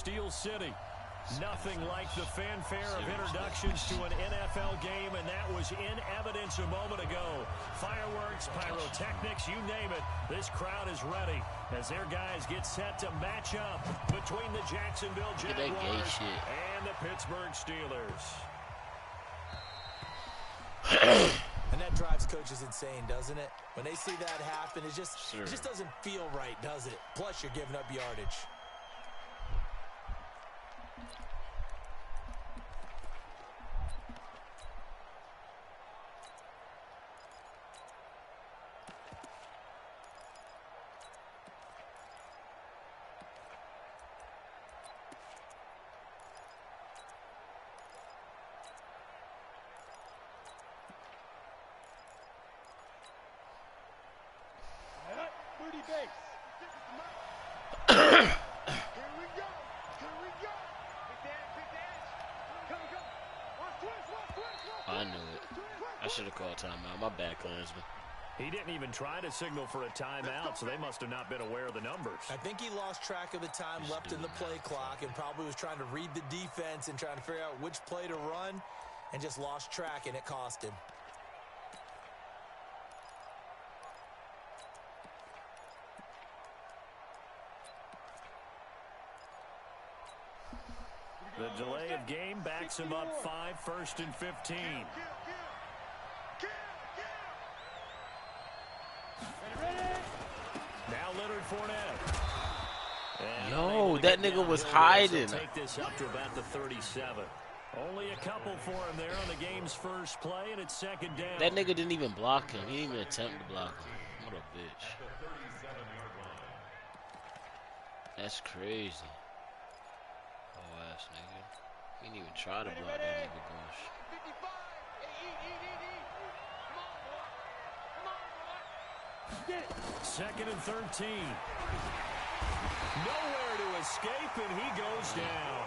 Steel City. Nothing like the fanfare of introductions to an NFL game, and that was in evidence a moment ago. Fireworks, pyrotechnics, you name it. This crowd is ready as their guys get set to match up between the Jacksonville Jaguars and the Pittsburgh Steelers. And that drives coaches insane, doesn't it? When they see that happen, it just doesn't feel right, does it? Plus, you're giving up yardage. I knew it. I should have called timeout. My bad, Klansman. He didn't even try to signal for a timeout, so they must have not been aware of the numbers. I think he lost track of the time left in the play clock and probably was trying to read the defense and trying to figure out which play to run and just lost track, and it cost him. The delay of game backs him up 5, 1st and 15. Now Leonard Fournette. Yo, that nigga was hiding. Take this up to about the 37. Only a couple for him there on the game's first play, and it's 2nd down. That nigga didn't even block him. He didn't even attempt to block him. What a bitch. That's crazy. Oh, ass nigga. He didn't even try to block that nigga bush. 2nd and 13. Nowhere to escape, and he goes down.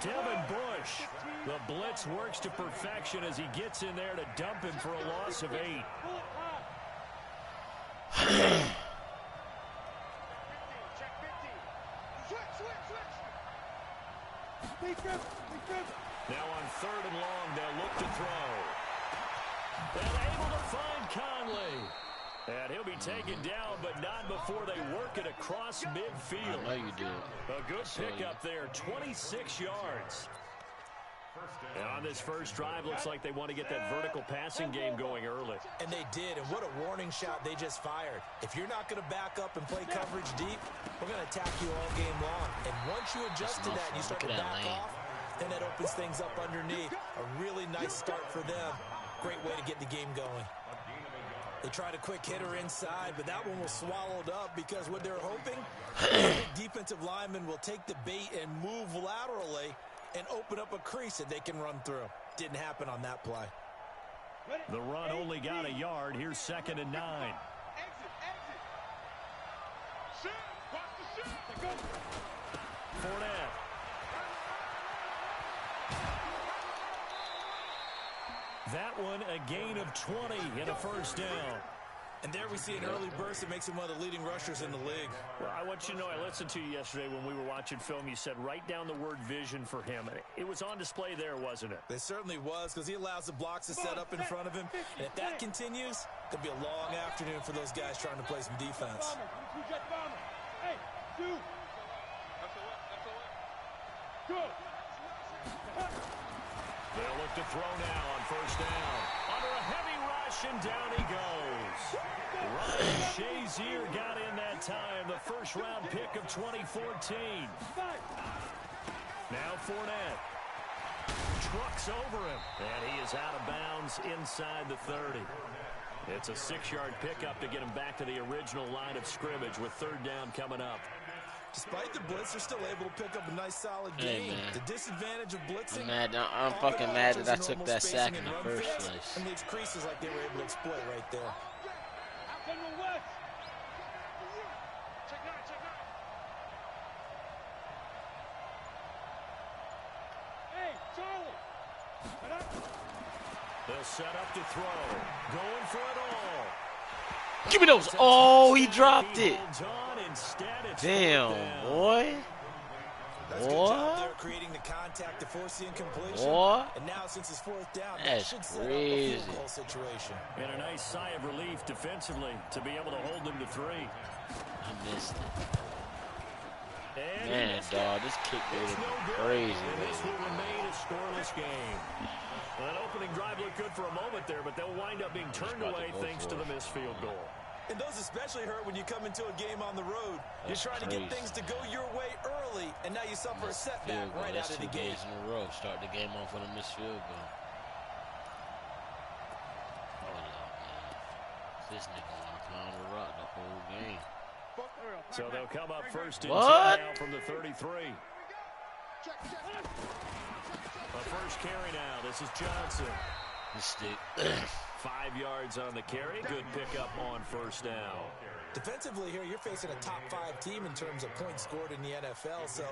Devin Bush. The blitz works to perfection as he gets in there to dump him for a loss of 8. Now on 3rd and long, they'll look to throw. And able to find Conley. And he'll be taken down, but not before they work it across midfield. I know you do. A good pickup there, 26 yards. And on this first drive, looks like they want to get that vertical passing game going early. And they did, and what a warning shot they just fired. If you're not going to back up and play coverage deep, we're going to attack you all game long. And once you adjust to that and you start to back off, then that opens things up underneath. A really nice start for them. Great way to get the game going. They tried a quick hitter inside, but that one was swallowed up because what they're hoping, the defensive lineman will take the bait and move laterally and open up a crease that they can run through. Didn't happen on that play. The run only got a yard. Here's 2nd and 9. Fournette. That one a gain of 20 and a 1st down. And there we see an early burst that makes him one of the leading rushers in the league. Well, I want you to know, I listened to you yesterday when we were watching film. You said write down the word vision for him. It was on display there, wasn't it? It certainly was, because he allows the blocks to set up in front of him. And if that continues, it'll be a long afternoon for those guys trying to play some defense. Hey, dude. Good. They'll look to throw now on 1st down. Under a heavy rush, and down he goes. Ryan Shazier got in that time, the first-round pick of 2014. Now Fournette. Trucks over him, and he is out of bounds inside the 30. It's a 6-yard pickup to get him back to the original line of scrimmage with 3rd down coming up. Despite the blitz, they're still able to pick up a nice, solid game. The disadvantage of blitzing. I'm fucking mad that I took that sack in the first place. And leaves creases like they were able to exploit right there. Hey, Charlie. They'll set up to throw. Going for it all. Give me those. Oh, he dropped it. Damn, boy. contact to force the incompletion. What? And now, since it's fourth down, That's that should set up a crazy. field goal situation. And a nice sigh of relief defensively to be able to hold them to 3. I missed it. And Man, dog, this kick is crazy. And this will remain a scoreless game. Well, that opening drive looked good for a moment there, but they'll wind up being turned away thanks to the missed field goal. And those especially hurt when you come into a game on the road. You're trying to get things to go your way early, and now you suffer a setback right out of the gate. That's 2 games in a row. Start the game off with a missed field goal. Hold up, man. This nigga want to pound the rock the whole game. So they'll come up first and 10 What? now from the 33. A first carry now. This is Johnson. This stick. 5 yards on the carry. Good pickup on first down. Defensively here, you're facing a top 5 team in terms of points scored in the NFL. So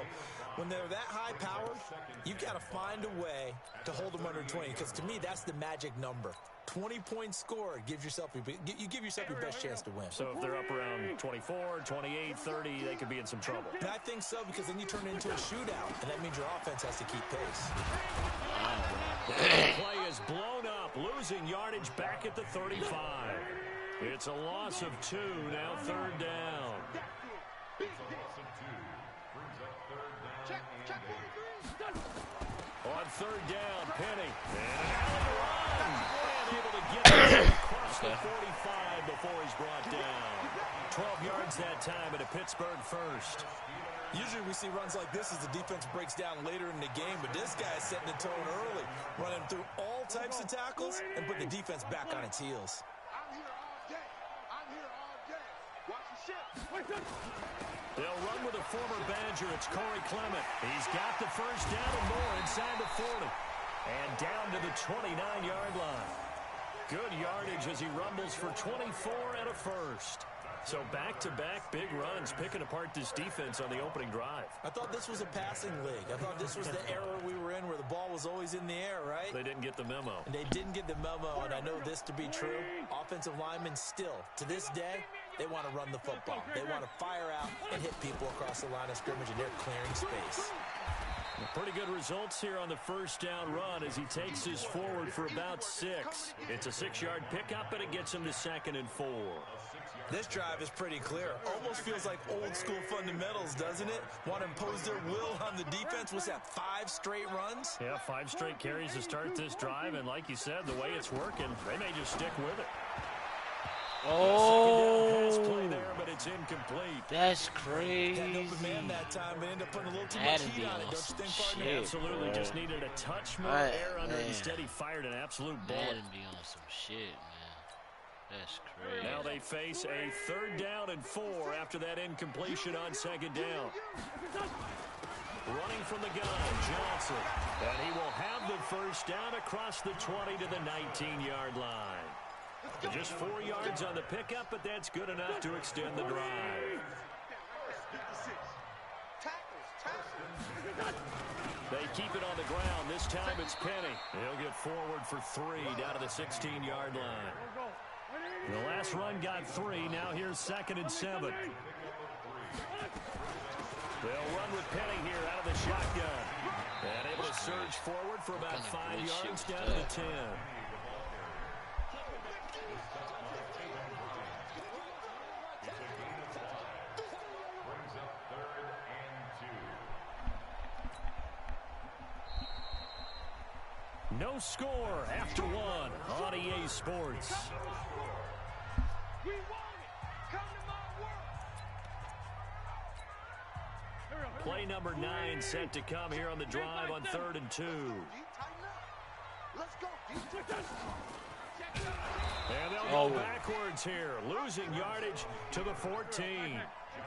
when they're that high powered, you've got to find a way to hold them under 20. Because to me, that's the magic number. 20 points scored gives yourself you give yourself your best chance to win. So if they're up around 24, 28, 30, they could be in some trouble. And I think so, because then you turn it into a shootout, and that means your offense has to keep pace. The play is blown up, losing yardage back at the 35. It's a loss of 2, now third down. On third down, Penny. And an alley run. And able to get it across the 45 before he's brought down. 12 yards that time at a Pittsburgh first. Usually we see runs like this as the defense breaks down later in the game, but this guy is setting the tone early, running through all types of tackles and putting the defense back on its heels. I'm here all day. I'm here all day. Watch the shit. They'll run with a former Badger. It's Corey Clement. He's got the first down and more inside the 40. And down to the 29-yard line. Good yardage as he rumbles for 24 and a first. So back-to-back big runs, picking apart this defense on the opening drive. I thought this was a passing league. I thought this was the era we were in where the ball was always in the air, right? They didn't get the memo. And they didn't get the memo, and I know this to be true. Offensive linemen still, to this day, they want to run the football. They want to fire out and hit people across the line of scrimmage, and they're clearing space. Pretty good results here on the first down run as he takes his forward for about 6. It's a 6-yard pickup, and it gets him to 2nd and 4. This drive is pretty clear. Almost feels like old school fundamentals, doesn't it? Want to impose their will on the defense. What's that, 5 straight runs? Yeah, 5 straight carries to start this drive, and like you said, the way it's working, they may just stick with it. Oh, Pass play there, but it's incomplete. That's crazy. Had open man that time, but ended up putting a little too much heat on it. Don't you think, partner? Shit, Absolutely, bro. just needed a touch more Right, air under it. man. Instead, he fired an absolute bullet. Madden be on some shit, man. That's crazy. Now they face a 3rd down and 4 after that incompletion on 2nd down. Running from the gun, Johnson. And he will have the first down across the 20 to the 19-yard line. Just 4 yards on the pickup, but that's good enough to extend the drive. They keep it on the ground. This time it's Penny. He'll get forward for 3 down to the 16-yard line. The last run got 3. Now here's 2nd and 7. They'll run with Penny here out of the shotgun. And able to surge forward for about 5 yards down to the 10. No score after 1 on EA Sports. We want it. Come to my world. Play number 9 set to come here on the drive on 3rd and 2. Let's go. And they'll go backwards here, losing yardage to the 14.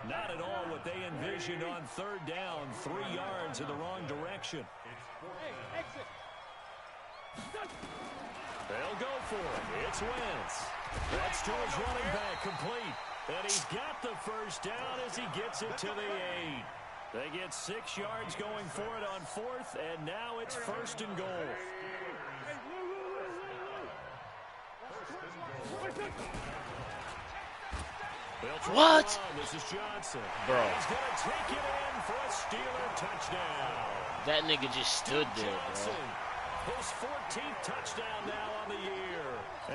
Not at all what they envisioned on 3rd down, 3 yards in the wrong direction. Hey, exit. They'll go for it. It's Wentz. That's to his running back, complete. And he's got the first down as he gets it to the 8. They get 6 yards going for it on 4th, and now it's 1st and goal. What? This is Johnson. Bro. He's going to take it in for a Steeler touchdown. That nigga just stood there, bro. His 14th touchdown now on the year,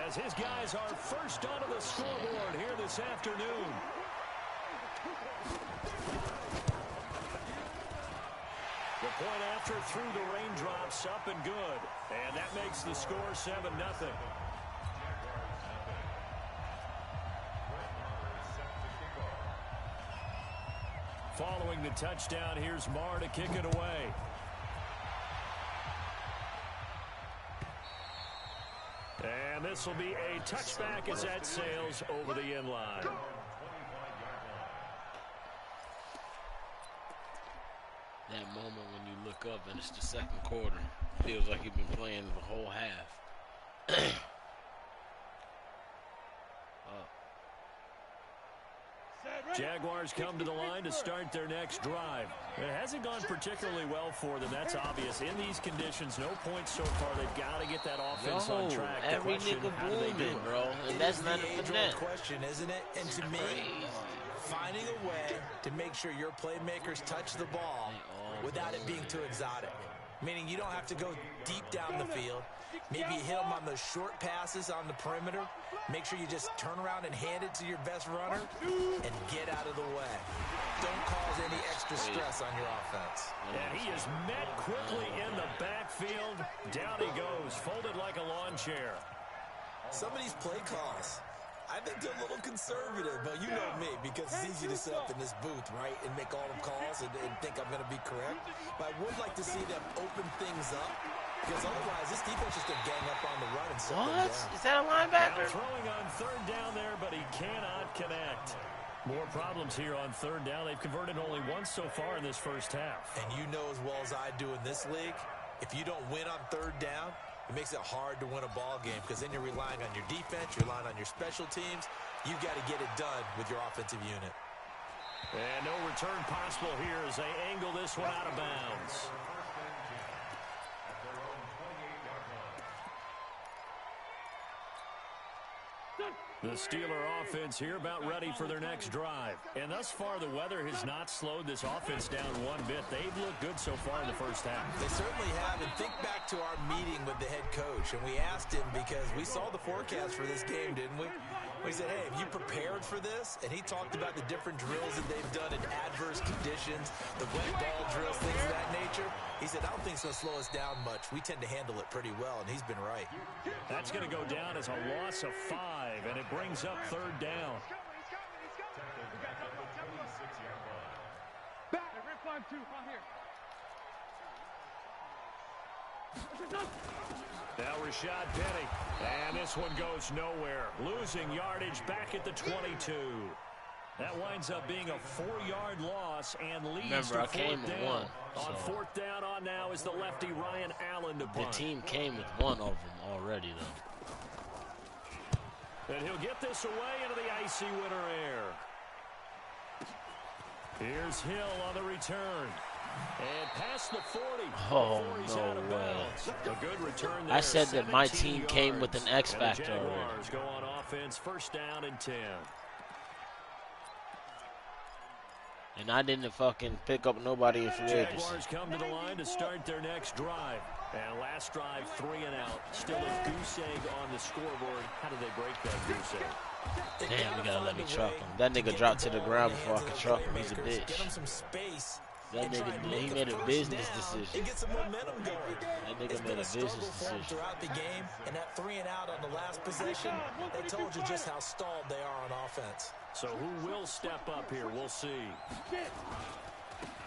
as his guys are first onto the scoreboard here this afternoon. The point after through the raindrops, up and good. And that makes the score 7-0. Following the touchdown, here's Marr to kick it away. And this will be a touchback as that sails over the end line. That moment when you look up and it's the second quarter, feels like you've been playing the whole half. Jaguars come to the line to start their next drive. It hasn't gone particularly well for them. That's obvious. In these conditions, no points so far. They've got to get that offense on track. Every nigga booming, bro. And that's not a finesse. Question, isn't it? And to me, finding a way to make sure your playmakers touch the ball without it being too exotic. Meaning you don't have to go deep down the field. Maybe you hit them on those short passes on the perimeter. Make sure you just turn around and hand it to your best runner and get out of the way. Don't cause any extra stress on your offense. And he is met quickly in the backfield. Down he goes, folded like a lawn chair. Some of these play calls, I think they're a little conservative, but you know me, because it's easy to sit up in this booth, right, and make all the calls and think I'm going to be correct. But I would like to see them open things up, because otherwise this defense is going to gang up on the run and sit them down. Is that a linebacker? Now throwing on third down there, but he cannot connect. More problems here on third down. They've converted only once so far in this first half. And you know as well as I do in this league, if you don't win on third down, it makes it hard to win a ball game, because then you're relying on your defense, you're relying on your special teams. You've got to get it done with your offensive unit. And no return possible here as they angle this one out of bounds. The Steeler offense here about ready for their next drive. And thus far, the weather has not slowed this offense down one bit. They've looked good so far in the first half. They certainly have. And think back to our meeting with the head coach. And we asked him, because we saw the forecast for this game, didn't we? We said, hey, have you prepared for this? And he talked about the different drills that they've done in adverse conditions, the wet ball drills, things of that nature. He said, I don't think it's going to slow us down much. We tend to handle it pretty well, and he's been right. That's going to go down as a loss of 5, and it brings up third down. Now Rashad Penny, and this one goes nowhere. Losing yardage back at the 22. That winds up being a 4-yard loss and leads to fourth down. On fourth down on now is the lefty Ryan Allen to punt. The team came with one of them already, though. And he'll get this away into the icy winter air. Here's Hill on the return. And past the 40. Oh, no way. A good return there. I said that my team came with an X factor already. Jaguars go on offense, first down and 10. And I didn't fucking pick up nobody in free agency. Jaguars come to the line to start their next drive. And last drive, 3 and out. Still a goose egg on the scoreboard. How do they break that goose egg? Damn, you gotta let me truck him. That nigga dropped to the ground before I could truck him. He's a bitch. Get him some space. That nigga, he made a business decision. And get some momentum going. That nigga made a business decision. Throughout the game, and that 3 and out on the last possession, they told you just how stalled they are on offense. So who will step up here? We'll see.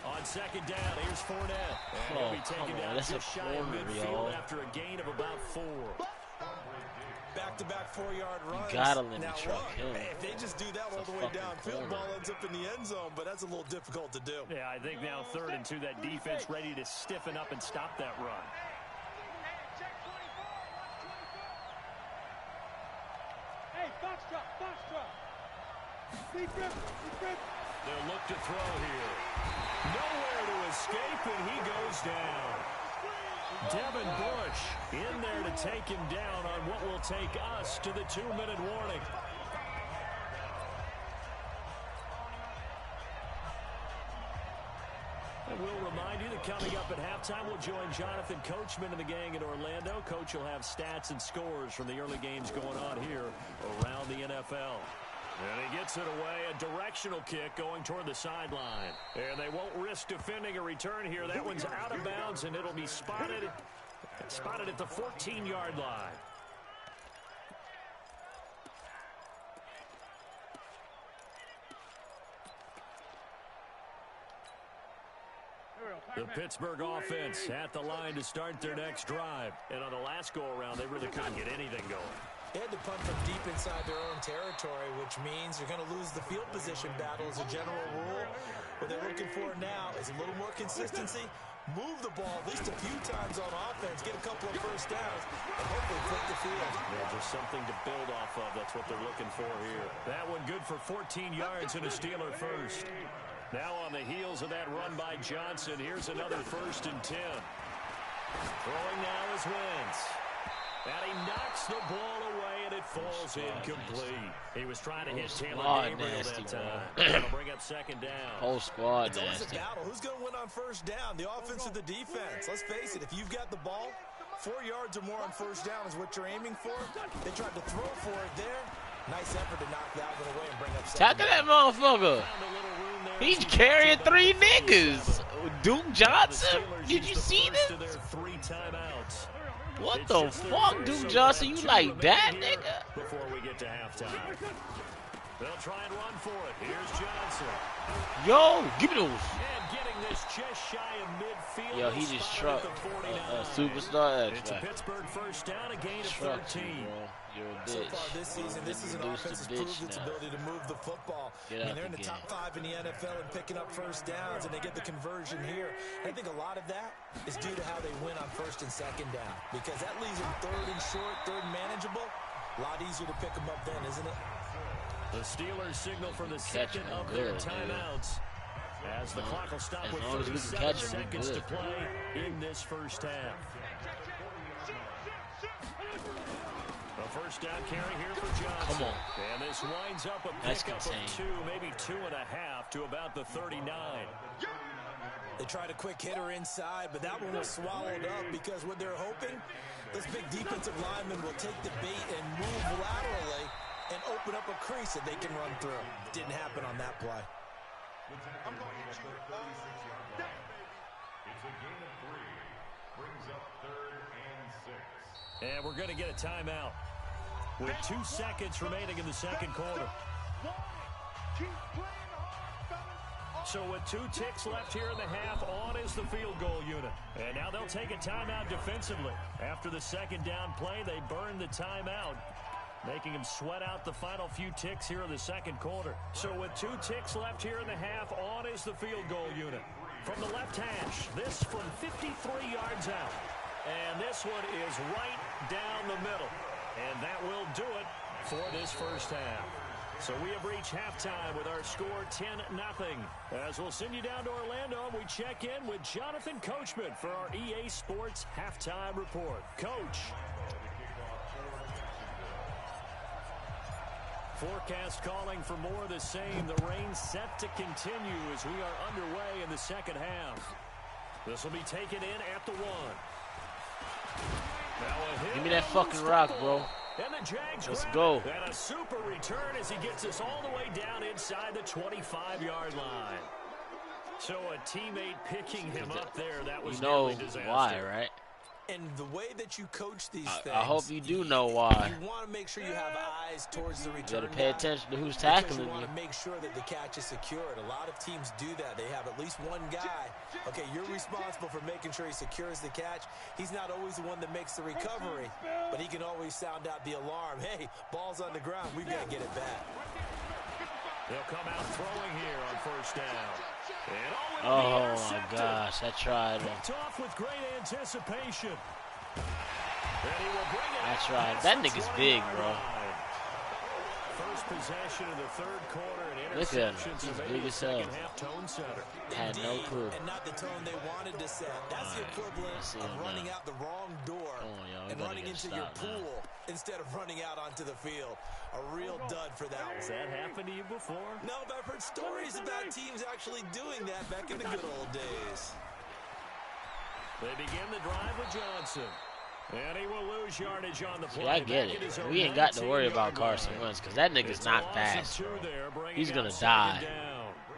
On second down, here's Fournette. And he'll be taken down that's just a shy of corner, midfield y'all. after a gain of about 4. Back-to-back 4-yard runs. You gotta let me Now, truck him. if they just do that all the way downfield, ball ends up in the end zone, but that's a little difficult to do. Yeah, I think now 3rd and 2, that defense ready to stiffen up and stop that run. Hey, box drop. Deep grip. They'll look to throw here. Nowhere to escape, and he goes down. Devin Bush in there to take him down on what will take us to the 2-minute warning. And we'll remind you that coming up at halftime, we'll join Jonathan Coachman and the gang in Orlando. Coach will have stats and scores from the early games going on here around the NFL. And he gets it away, a directional kick going toward the sideline. And they won't risk defending a return here. That one's out of bounds, and it'll be spotted at the 14-yard line. The Pittsburgh offense at the line to start their next drive. And on the last go-around, they really couldn't get anything going. They had to punt from deep inside their own territory, which means you're going to lose the field position battle as a general rule. What they're looking for now is a little more consistency, move the ball at least a few times on offense, get a couple of first downs, and hopefully flip the field. Yeah, just something to build off of. That's what they're looking for here. That one good for 14 yards and a Steeler first. Now on the heels of that run by Johnson, here's another 1st and 10. Throwing now is Wentz. And he knocks the ball away, and it falls incomplete. He was trying to hit Taylor Gabriel that time. That'll bring up 2nd down. Whole squad It's always a battle. Who's going to win on 1st down? The offense or the defense? Let's face it, if you've got the ball, 4 yards or more on 1st down is what you're aiming for. They tried to throw for it there. Nice effort to knock that one away and bring up 2nd down. Tackle that motherfucker. He's carrying 3 niggas. Duke Johnson? Did you see this? What the fuck, Duke Johnson? You like that, nigga? Before we get to halftime. They'll try and run for it. Here's Johnson. Yo, give me those. And getting this just shy of midfield. Yo, he just struck a superstar. It's a Pittsburgh 1st down, a gain of 13. You're a bitch. So far this season, this is an offense that's proved its ability to move the football. They're in the top 5 in the NFL and picking up 1st downs, and they get the conversion here. I think a lot of that is due to how they win on 1st and 2nd down, because that leaves them 3rd and short, 3rd and manageable. A lot easier to pick them up then, isn't it? The Steelers signal for the second of their timeouts as the clock will stop with 37 seconds to play in this 1st half. A 1st down carry here for Johnson. Come on. And this winds up a pickup of 2, maybe 2.5 to about the 39. They tried a quick hitter inside, but that one was swallowed up because what they're hoping, this big defensive lineman will take the bait and move laterally and open up a crease that they can run through. Didn't happen on that play. I'm going to the 36-yard line. It's a gain of 3. Brings up 3rd and 6. And we're going to get a timeout with 2 seconds remaining in the 2nd quarter. So with 2 ticks left here in the half, on is the field goal unit. And now they'll take a timeout defensively. After the 2nd down play, they burn the timeout, making him sweat out the final few ticks here in the 2nd quarter. So with 2 ticks left here in the half, on is the field goal unit. From the left hash, this from 53 yards out. And this one is right down the middle. And that will do it for this 1st half. So we have reached halftime with our score 10-0. As we'll send you down to Orlando, and we check in with Jonathan Coachman for our EA Sports Halftime Report. Coach. Forecast calling for more of the same. The rain set to continue as we are underway in the 2nd half. This will be taken in at the 1. Give me that fucking rock, bro. And the Jags Let's go. And a super return as he gets us all the way down inside the 25-yard line. So a teammate picking him up there, that was nearly disaster. Why, right? And the way that you coach these things, I hope you do know why. You want to make sure you have eyes towards the return. You got to pay attention to who's tackling you. want to make sure that the catch is secured. A lot of teams do that. They have at least one guy. Okay, you're responsible for making sure he secures the catch. He's not always the one that makes the recovery, but he can always sound out the alarm. Hey, ball's on the ground. We've got to get it back. They'll come out throwing here on 1st down. Oh my gosh, I tried. Picked off with great anticipation. I tried. That nigga's big, bro. First possession in the 3rd quarter, and look at him. He's big as hell. Had no clue. And not the tone they wanted to set. That's the equivalent of running out the wrong door and running into your pool instead of running out onto the field. A real dud for that one. Has that happened to you before? No, but I've heard stories about teams actually doing that back in the good old days. They begin the drive with Johnson. And he will lose yardage on the play. See, I get it. We ain't got to worry about Carson Wentz because that nigga's not fast, bro. He's going to die.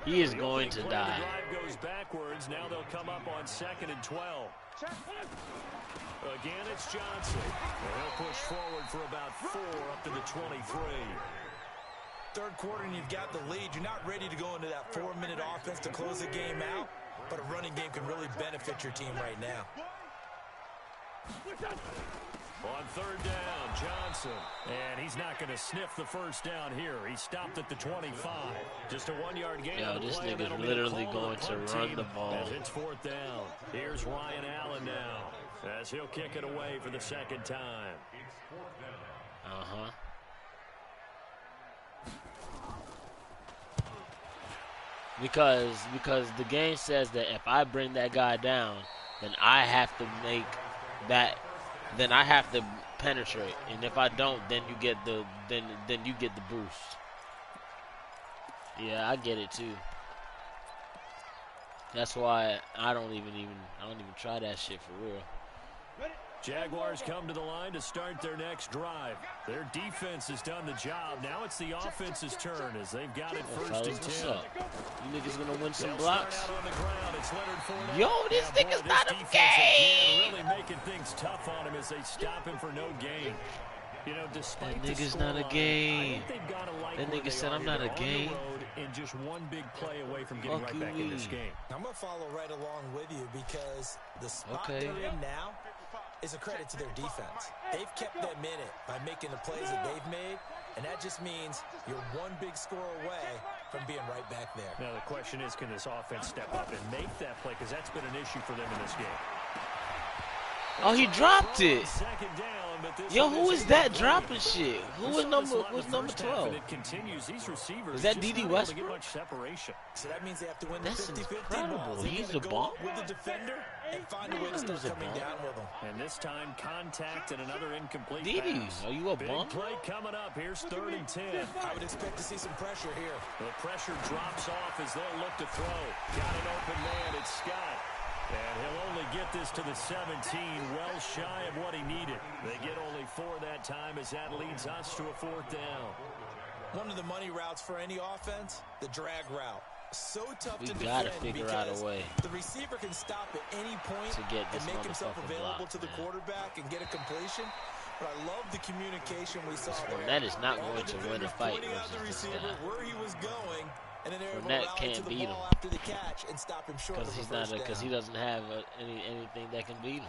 He is going to die. The drive goes backwards. Now they'll come up on 2nd and 12. Again, it's Johnson. And he'll push forward for about 4 up to the 23. Third quarter and you've got the lead. You're not ready to go into that 4-minute offense to close the game out, but a running game can really benefit your team right now. On 3rd down, Johnson. And he's not going to sniff the first down here. He stopped at the 25. Just a 1-yard gain. Yo, this nigga's literally going to run the ball. As it's 4th down. Here's Ryan Allen now, as he'll kick it away for the 2nd time. Uh-huh. Because the game says that if I bring that guy down, then I have to make that, then I have to penetrate, and if I don't, then you get the then you get the boost. Yeah, I get it too. That's why I don't even try that shit for real. Jaguars come to the line to start their next drive. Their defense has done the job. Now it's the offense's turn as they've got it 1st and 10. You niggas gonna win some blocks? Ground, yo, this nigga's not a game. Really making things tough on him as they stop him for no gain. You know, despite that nigga's not a game. That nigga said I'm not a game. And just one big play away from getting right back in this game. I'm gonna follow right along with you because the spot they're in now is a credit to their defense. They've kept them in it by making the plays that they've made, and that just means you're one big score away from being right back there. Now the question is, can this offense step up and make that play? Because that's been an issue for them in this game. Oh, he dropped it. 2nd down, but this yo, who is that dropping shit? Who was number 12? It continues. These receivers is that D.D. Westbrook? Much separation. So that means they have to win that's the 50-50 incredible. He's a bomb. With the defender and find a way to start coming down with him. And this time, contact and another incomplete pass. Are you a bum? Big play coming up. Here's 3rd and 10. I would expect to see some pressure here. The pressure drops off as they'll look to throw. Got an open man. It's Scott. And he'll only get this to the 17, well shy of what he needed. They get only 4 that time as that leads us to a 4th down. One of the money routes for any offense, the drag route. So tough to gotta figure out a way. The receiver can stop at any point to get this and make himself available block, to the quarterback and get a completion. But I love the communication we saw there. That is not going to win a fight versus this guy. Where he was going. And then Fournette can't beat him after the catch and stop him short because he's not because he doesn't have anything that can beat him.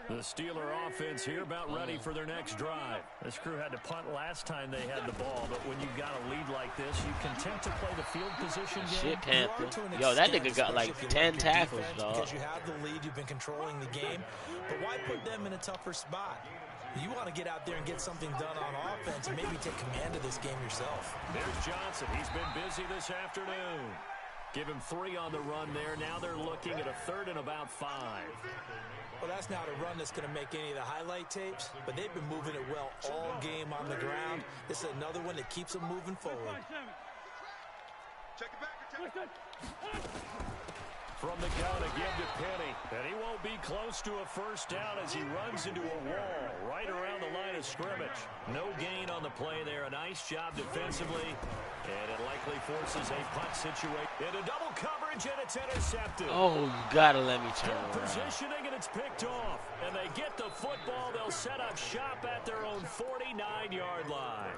The Steeler offense here about ready for their next drive. This crew had to punt last time they had the ball, but when you got a lead like this, you content to play the field position game. Shit, Panther. Yo, that nigga got like 10 tackles, dog. Because you have the lead, you've been controlling the game, but why put them in a tougher spot? You want to get out there and get something done on offense and maybe take command of this game yourself. There's Johnson. He's been busy this afternoon. Give him 3 on the run there. Now they're looking at a 3rd and about 5. Well, that's not a run that's going to make any of the highlight tapes, but they've been moving it well all game on the ground. This is another one that keeps them moving forward. Check it back. From the gun again to Penny. And he won't be close to a 1st down as he runs into a wall right around the line of scrimmage. No gain on the play there. A nice job defensively. And it likely forces a punt situation. Into double coverage, and it's intercepted. Oh, you got to let me turn around. Positioning, and it's picked off. And they get the football. They'll set up shop at their own 49-yard line.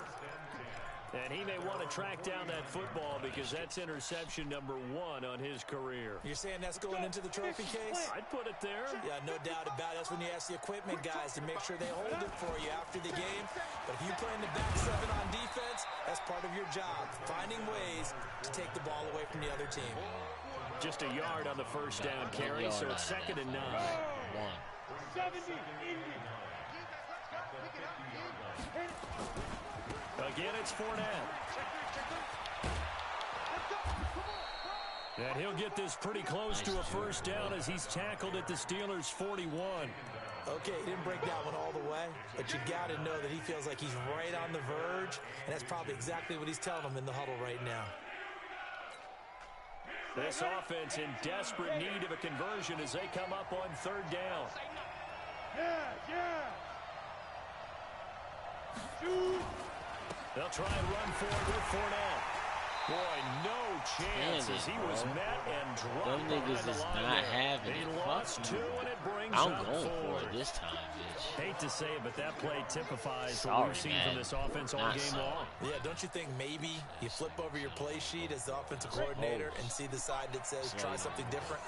And he may want to track down that football because that's interception number 1 on his career. You're saying that's going into the trophy case? I'd put it there. Yeah, no doubt about it. That's when you ask the equipment guys to make sure they hold it for you after the game. But if you play in the back 7 on defense, that's part of your job, finding ways to take the ball away from the other team. Just a yard on the 1st down carry, so it's 2nd and 9. 1. Again, it's Fournette. And he'll get this pretty close to a 1st down as he's tackled at the Steelers' 41. Okay, he didn't break that one all the way, but you got to know that he feels like he's right on the verge, and that's probably exactly what he's telling them in the huddle right now. This offense in desperate need of a conversion as they come up on third down. They'll try and run forward with Fournette. Boy, no chance as he was met and dropped. Them niggas is not having it. He lost two, and it brings I'm up going forward. for it this time, bitch. Hate to say it, but that play typifies what Sorry, we've seen man. from this offense all Not game sorry. long. Yeah, don't you think maybe you flip over your play sheet as the offensive coordinator and see the side that says try something different?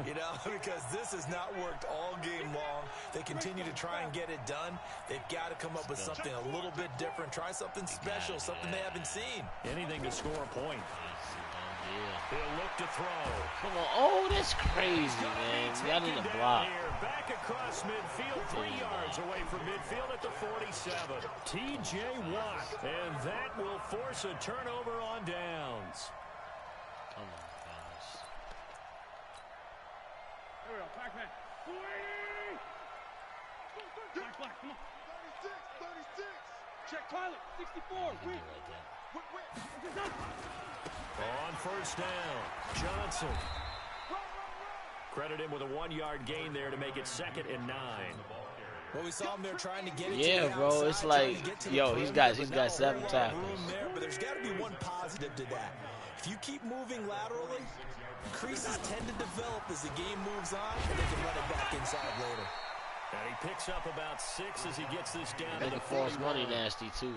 You know, because this has not worked all game long. They continue to try and get it done. They've got to come up with something a little bit different. Try something special, something they haven't seen. Anything to score a point. He'll look to throw. Come on. Oh, that's crazy, man. Y'all need to block. Back across midfield, 3 yards away from midfield at the 47. T.J. Watt, and that will force a turnover on downs. Come on, guys. There we go. Back, man. Black, come on. 36. Check Tyler. 64. Quick. On first down, Johnson. Credit him with a 1-yard gain there to make it 2nd and 9. Well, we saw him there trying to get it Yeah, to the bro. outside, It's like, trying to get to the yo, he's perimeter, got but now 7 a lot of tackles. room there, but there's got to be one positive to that. If you keep moving laterally, creases tend to develop as the game moves on, and they can run it back inside later. And he picks up about 6 as he gets this down to Making the false 41. money nasty, too.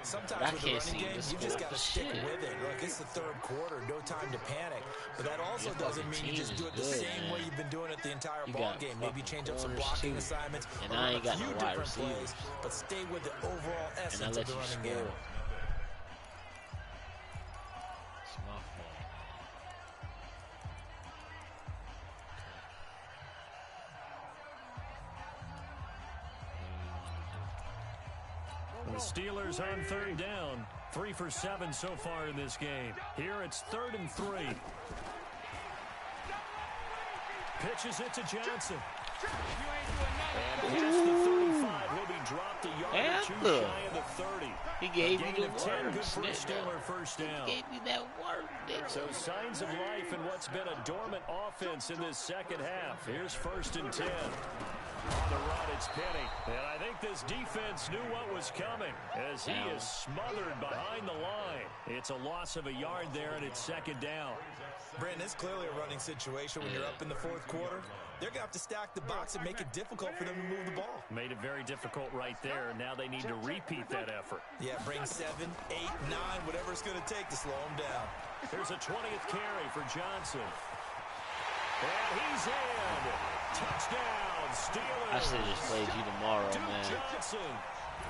Sometimes I with the can't running see game, this you just score got to for stick shit. with it. Look, it's the 3rd quarter, no time to panic. But that also Your doesn't fucking mean you just team do it is the good, same man. way you've been doing it the entire You ball got game. Maybe change up some corners, blocking too. assignments, And or I ain't run a got few no wide different plays, receivers. but stay with the overall And I essence let of the you running score. game. It's my fault. The Steelers on third down. 3 for 7 so far in this game. Here it's 3rd and 3. Pitches it to Johnson. And past the 35. He'll be dropped a yard or two Panther. shy of the 30. He gave A me gain the of 10, work, good for a nigga. Steeler first down. He gave me that work, nigga. So signs of life in what's been a dormant offense in this second half. Here's 1st and 10. On the run, it's Penny. And I think this defense knew what was coming as he is smothered behind the line. It's a loss of a yard there, and it's 2nd down. Brandon, it's clearly a running situation when you're up in the 4th quarter. They're going to have to stack the box and make it difficult for them to move the ball. Made it very difficult right there. Now they need to repeat that effort. Yeah, bring 7, 8, 9, whatever it's going to take to slow them down. Here's a 20th carry for Johnson. And he's in. Touchdown, Steelers. I should have just played you tomorrow, Duke man. Johnson,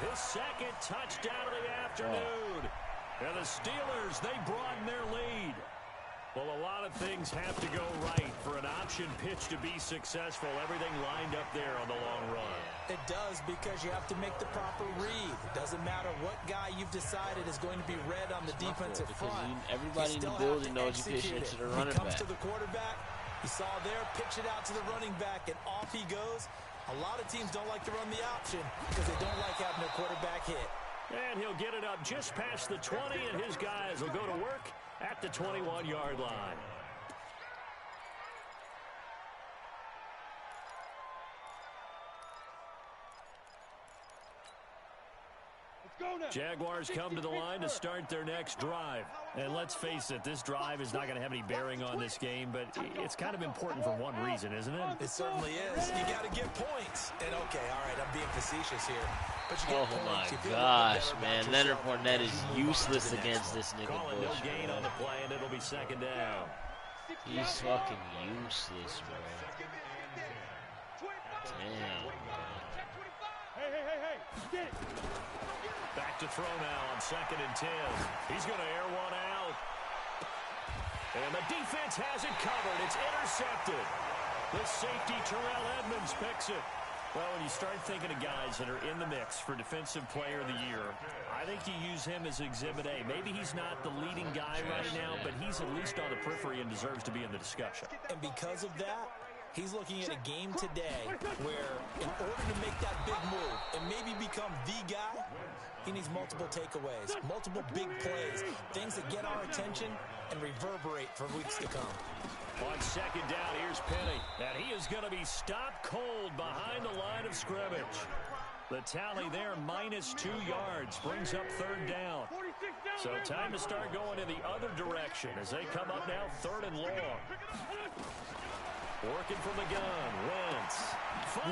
his 2nd touchdown of the afternoon. And the Steelers, they broaden their lead. Well, a lot of things have to go right for an option pitch to be successful. Everything lined up there on the long run. It does, because you have to make the proper read. It doesn't matter what guy you've decided is going to be read on the defensive Because front. everybody in the You still building have to knows you pitching execute it to the He running comes back. to the quarterback. You saw there, pitch it out to the running back, and off he goes. A lot of teams don't like to run the option because they don't like having their quarterback hit. And he'll get it up just past the 20, and his guys will go to work at the 21-yard line. Jaguars come to the line to start their next drive. And let's face it, this drive is not going to have any bearing on this game, but it's kind of important for one reason, isn't it? It certainly is. You got to get points. And okay, all right, I'm being facetious here. But you get Oh my points. You feel a little gosh, better man. about Leonard yourself Fournette as is you move on to useless the next against one. this nigga Calling no bullshit. gain on the play, and it'll be 2nd down. He's fucking useless, bro. Damn, bro. Hey. Get it. Back to throw now on 2nd and 10. He's going to air one out. And the defense has it covered. It's intercepted. The safety, Terrell Edmonds, picks it. Well, when you start thinking of guys that are in the mix for Defensive Player of the Year, I think you use him as Exhibit A. Maybe he's not the leading guy right now, but he's at least on the periphery and deserves to be in the discussion. And because of that, he's looking at a game today where in order to make that big move and maybe become the guy, He needs multiple takeaways, multiple big plays, things that get our attention and reverberate for weeks to come. On second down, here's Penny. And he is going to be stopped cold behind the line of scrimmage. The tally there, -2 yards, brings up third down. So time to start going in the other direction as they come up now, 3rd and long. Working from the gun, Wentz.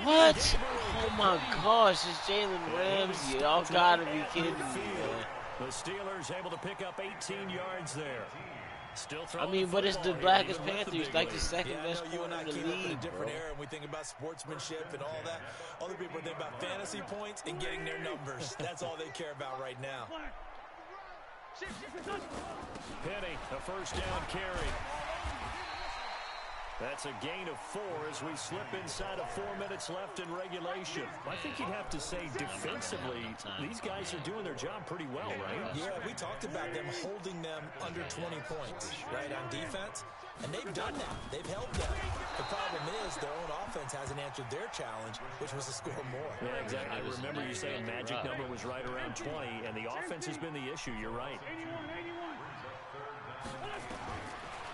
What? Oh my gosh, it's Jalen Ramsey. Y'all gotta be kidding me, man. The Steelers able to pick up 18 yards there. Still I mean, but it's the Blackest Panthers, like the second best you and corner I in the came up in a league, different bro. era, and we think about sportsmanship and all that. Other people think about fantasy points and getting their numbers. That's all they care about right now. Penny, a first down carry. That's a gain of 4 as we slip inside of 4 minutes left in regulation. I think you'd have to say defensively, these guys are doing their job pretty well, right? Yeah, we talked about them holding them under 20 points, right, on defense. And they've done that. They've held them. The problem is their own offense hasn't answered their challenge, which was to score more. Yeah, exactly. I remember you saying magic number was right around 20, and the offense has been the issue. You're right.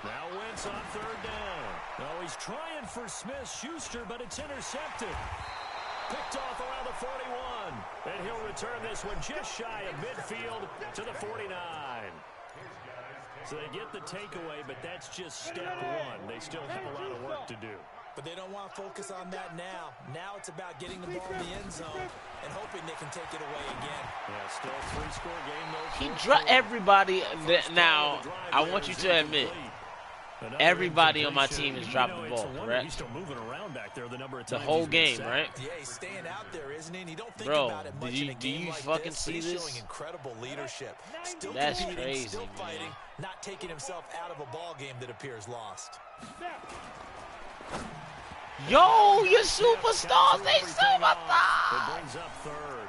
Now Wentz on third down. Oh, he's trying for Smith-Schuster, but it's intercepted. Picked off around the 41. And he'll return this one just shy of midfield to the 49. So they get the takeaway, but that's just step one. They still have a lot of work to do. But they don't want to focus on that now. Now it's about getting the ball in the end zone and hoping they can take it away again. Yeah, still a 3-score game, though. He dropped everybody. Now, I want you to admit, everybody on my team has dropped the ball, correct? He's still moving around back there the number of The times whole he's been game, sacked. right? Yeah, he's staying out there, isn't he? And you don't think Bro, about it much in a do game you like fucking this, see but he's this? showing incredible leadership. Still That's competing, crazy, still man. fighting, not taking himself out of a ball game that appears lost. Yo, your superstars, they It superstars. brings up third.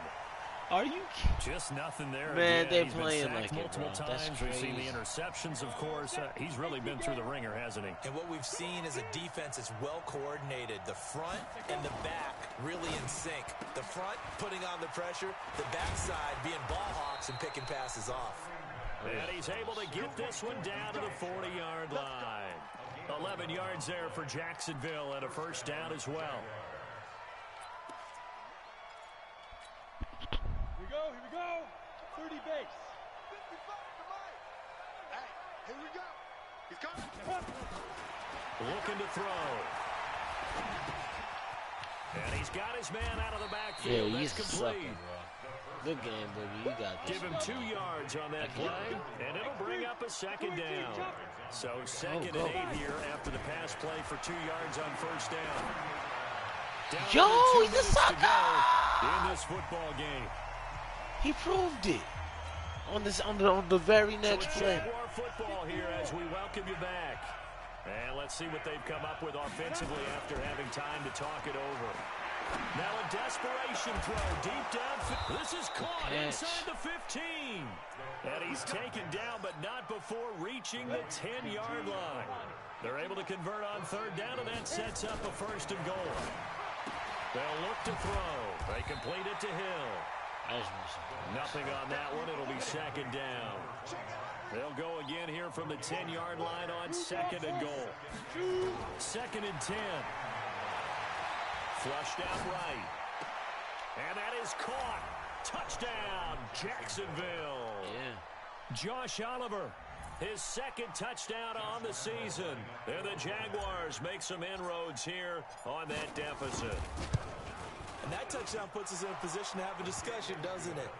Are you kidding? Just nothing there. Man, Again, they he's been playing sacked like it, multiple bro. That's times. We've seen the crazy. interceptions, of course. He's really been through the ringer, hasn't he? And what we've seen is a defense that's well coordinated. The front and the back really in sync. The front putting on the pressure, the backside being ball hawks and picking passes off. And he's able to get this one down to the 40-yard line. 11 yards there for Jacksonville and a first down as well. Here we go. 30 base. Here we go. He's coming. Looking to throw. And he's got his man out of the Yeah, backfield. he's That's sucking, complete. bro. Good game, baby. You got this. Give him 2 yards on that play, and it'll bring up a second down. So second and 8 here after the pass play for 2 yards on first down. Down Yo, under 2 he's a minutes to sucker! go in this football game. He proved it on the very next So play. Jaguar football here as we welcome you back. And let's see what they've come up with offensively after having time to talk it over. Now a desperation throw deep down. This is caught inside the 15. And he's taken down, but not before reaching the 10-yard line. They're able to convert on third down, and that sets up a first and goal. They'll look to throw. They complete it to Hill. Nothing on that one. It'll be second down. They'll go again here from the 10-yard line on second and goal. Second and 10. Flushed out right. And that is caught. Touchdown, Jacksonville. Yeah. Josh Oliver, his second touchdown on the season. And the Jaguars make some inroads here on that deficit. And that touchdown puts us in a position to have a discussion, doesn't it?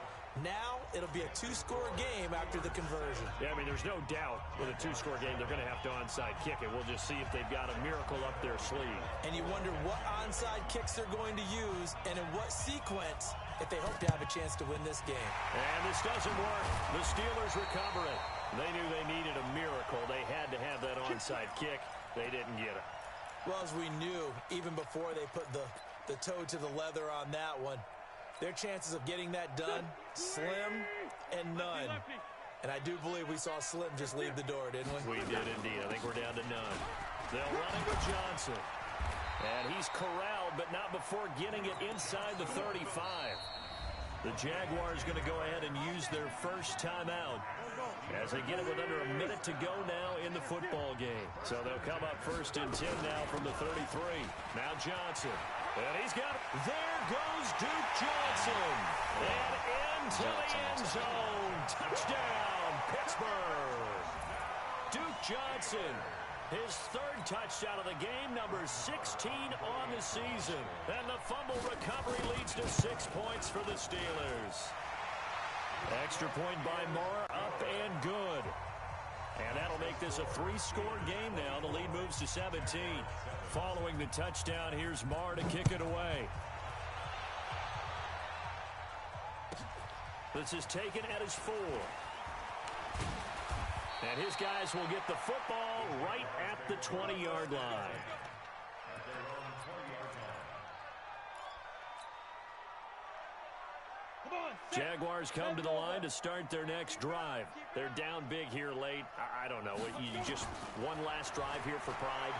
Now it'll be a 2-score game after the conversion. Yeah, I mean, there's no doubt with a 2-score game, they're going to have to onside kick it. We'll just see if they've got a miracle up their sleeve. And you wonder what onside kicks they're going to use and in what sequence if they hope to have a chance to win this game. And this doesn't work. The Steelers recover it. They knew they needed a miracle. They had to have that onside kick. They didn't get it. Well, as we knew, even before they put the toe to the leather on that one, their chances of getting that done, slim and none. And I do believe we saw Slim just leave the door, didn't we? We did indeed. I think we're down to none. They'll run it with Johnson. And he's corralled, but not before getting it inside the 35. The Jaguars going to go ahead and use their first timeout as they get it with under a minute to go now in the football game. So they'll come up first and 10 now from the 33. Now Johnson. And he's got it. There goes Duke Johnson. And into the end zone. Touchdown, Pittsburgh. Duke Johnson. His third touchdown of the game, number 16 on the season. And the fumble recovery leads to 6 points for the Steelers. Extra point by Moore, up and good. And that'll make this a 3-score game now. The lead moves to 17. Following the touchdown, here's Moore to kick it away. This is taken at his 4. And his guys will get the football right at the 20-yard line. Jaguars come to the line to start their next drive. They're down big here late. I don't know. You just one last drive here for pride.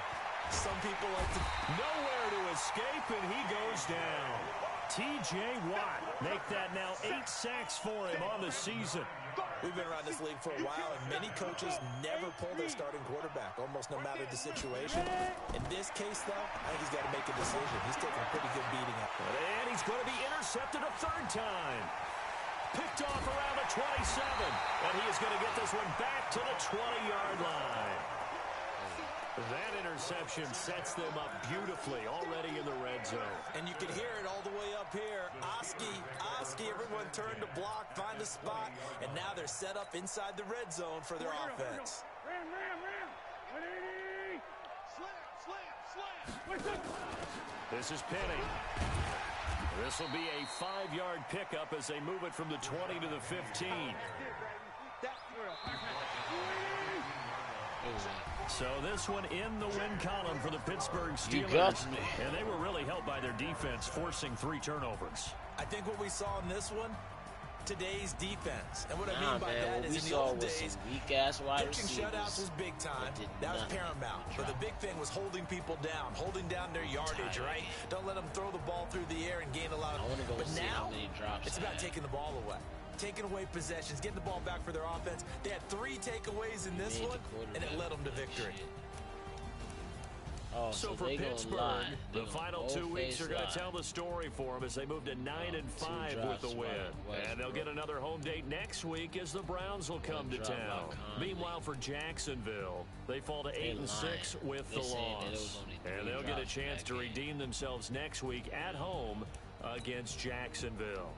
Some people like to... Nowhere to escape, and he goes down. T.J. Watt make that now 8 sacks for him on the season. We've been around this league for a while, and many coaches never pull their starting quarterback, almost no matter the situation. In this case, though, I think he's got to make a decision. He's taking a pretty good beating up there. And he's going to be intercepted a third time. Picked off around the 27, and he is going to get this one back to the 20-yard line. That interception sets them up beautifully already in the red zone. And you can hear it all the way up here. Oski, everyone turned to block, find a spot, and now they're set up inside the red zone for their offense. Ram. 180. Slam. This is Penny. This will be a 5-yard pickup as they move it from the 20 to the 15. So this one in the win column for the Pittsburgh Steelers. And they were really helped by their defense, forcing 3 turnovers. I think what we saw in this one, today's defense. And what I mean by that is in the old days, weak-ass wide pitching receivers. shutouts was big time. That was paramount. But the big thing was holding people down, holding down their yardage, right? Don't let them throw the ball through the air and gain a lot of... But now, it's about taking the ball away. Taking away possessions, getting the ball back for their offense. They had 3 takeaways in this one, and it led them to victory. Oh, so for Pittsburgh, the final 2 weeks are going to tell the story for them as they move to 9-5 with the win. And they'll get another home date next week as the Browns will come to town. Meanwhile, for Jacksonville, they fall to 8-6 with the loss. And they'll get a chance to redeem themselves next week at home against Jacksonville.